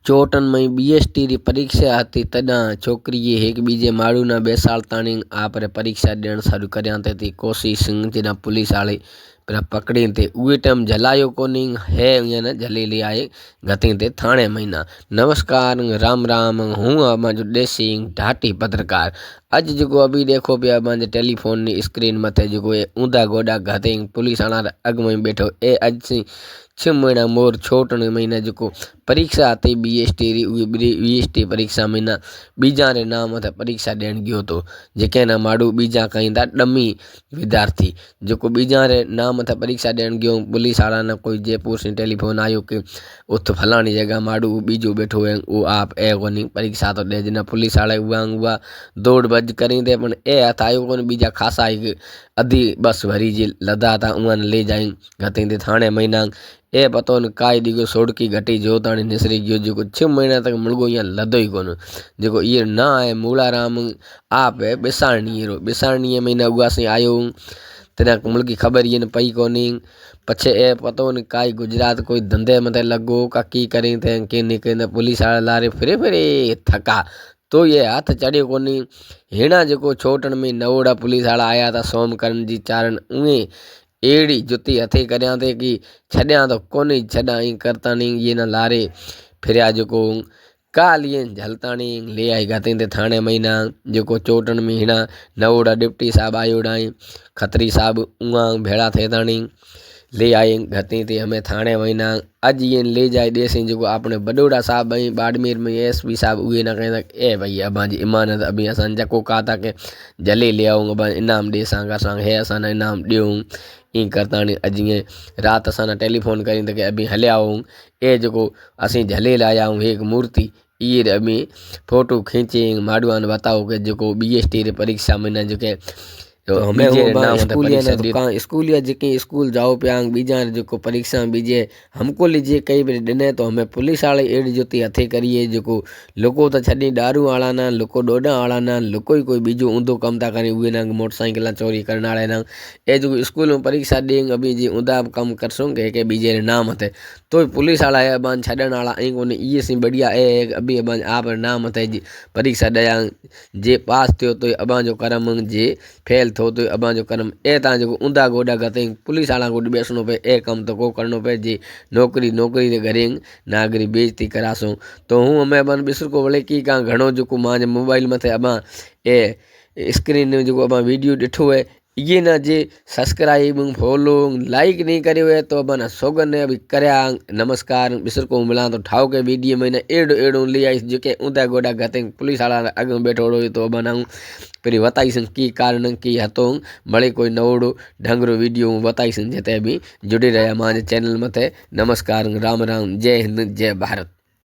ચોટન में BST री परीक्षा हती तॾां छोकिरीअ हिकु ॿिजे माण्हू बेसाड़ताणी आपरे परीक्षा ॾियण चालू कर्यां थी कोशिश जॾां पुलिस वाले पर पकड़ी थे उहे टाइम जलायो कोनी है ईअं न जलेली आहे गति ते थाणे महीना। नमस्कार राम राम हूँ अमांजो देसी ढाटी पत्रकार अज जो अभी देखो पे अमांजे टेलीफोन नी स्क्रीन मथे जो ऊंधा गोडा गते पुलिस वाला अग में बैठो ए अज सी 6 महीना मोर छोटन महीना जो परीक्षा थी BST री BST परीक्षा महीना बीजा रे नाम ते परीक्षा देण गयो तो जेके ना माड़ू बीजा कहीं था डमी विद्यार्थी जो बीजा रे नाम ते परीक्षा देण गयो पुलिस वाला ने कोई जयपुर से टेलीफोन आयो कि उत फलानी जगह माड़ू बीजो बैठो है वो आप ए कोनी परीक्षा तो दे जना पुलिस वाले हुआ दौड़ भज करी दे पण ए हथ आयो कोनी बीजा खासा अधी बस भरी जी लदा था उन ले जाई गति ते थाने महीना ए पतो न काई दिगो सोड़की घटी जो ताणी निसरी गयो जो 6 महीना तक मुलगो यहाँ लदो ही कोन जो ये ना है मूलाराम आप है बिसारणी महीना उगा से आयो तेना मुलगी खबर ये न पई कोनी पछे ए पतो न काई गुजरात कोई धंधे मते लगो काकी करी थे के निकल पुलिस वाला लारे फिरे थका तो ये हाथ चढ़ियो कोनी हेणा जो छोटन में नवोड़ा पुलिस वाला आया था सोमकरण जी चारण उए एड़ी जुती हथे करया थे कि छड्या तो कोनी छड़ा करता नहीं ये न लारे फिर जो कालिए झलतानी ले आई गति ते थाने महीना जो चोटन में हिना नवोड़ा डिप्टी साहब आयोड़ाई खत्री साहब उआ भेड़ा थे तानी ले आए गति ते हमें थाने महीना अज ये ले जाए देसी जो अपने बडोड़ा साहब बाड़मेर में SP साहब उए ना कहता ए भाई अबा जी इमानत अभी असा जको कहा था कि जले ले आऊँ अबा इनाम दे सांग है असा इनाम ड्यूँ ई करता अज ये रात असा टेलीफोन करी कि अभी हले आऊँ ए जो असी झले लाया हूँ एक मूर्ति ये अभी फोटो खींचे माड़ुआ ने बताओ कि जो BST री परीक्षा में जो तो हमें स्कूलिया जेके स्कूल जाओ पे बीजा जो परीक्षा बीजे हमको लीजिए कई बार दिने तो हमें पुलिस वाले एड़ी जोती हथे करिए जो लोको तो छड़ी दारू वाला ना लोको डोडा वाला ना लोको ही कोई बीजो ऊंधो कम था करें उए ना मोटरसाइकिल चोरी करने वाले ना ए जो स्कूल में परीक्षा देंगे अभी जी ऊंधा कम करसों के बीजे नाम हथे तो पुलिस वाला है अबान छड़न वाला कोने ये सी बढ़िया ए अभी अबान आप नाम हथे जी परीक्षा दया जे पास थियो तो अबान जो करम जे फेल थो तो अबां जो कर्म ए ता जो ऊंधा गोडा गते पुलिस वाला को बेसनो पे ए कम तो को करनो पे जी नौकरी रे घरे नागरी बेइज्जती करासो तो हूँ हमें अबान बिसर को बोले की का घणो जो मां मोबाइल में थे अबां ए स्क्रीन जो अबां वीडियो डिठो है ये ना जे सब्सक्राइब फॉलो लाइक नहीं करे हुए तो अबान सोगन ने अभी करया नमस्कार बिसर को मिला तो ठाव के वीडियो में एड़ो ले आई जो के ऊंधा गोडा गते पुलिस वाला अग में बैठो तो अबान फिर बताईसन की कारण की हतो मळे कोई नवोड़ो ढंगरो वीडियो बताईसन जेते भी जुड़ी रहा मां चैनल मथे। नमस्कार राम राम जय हिंद जय भारत।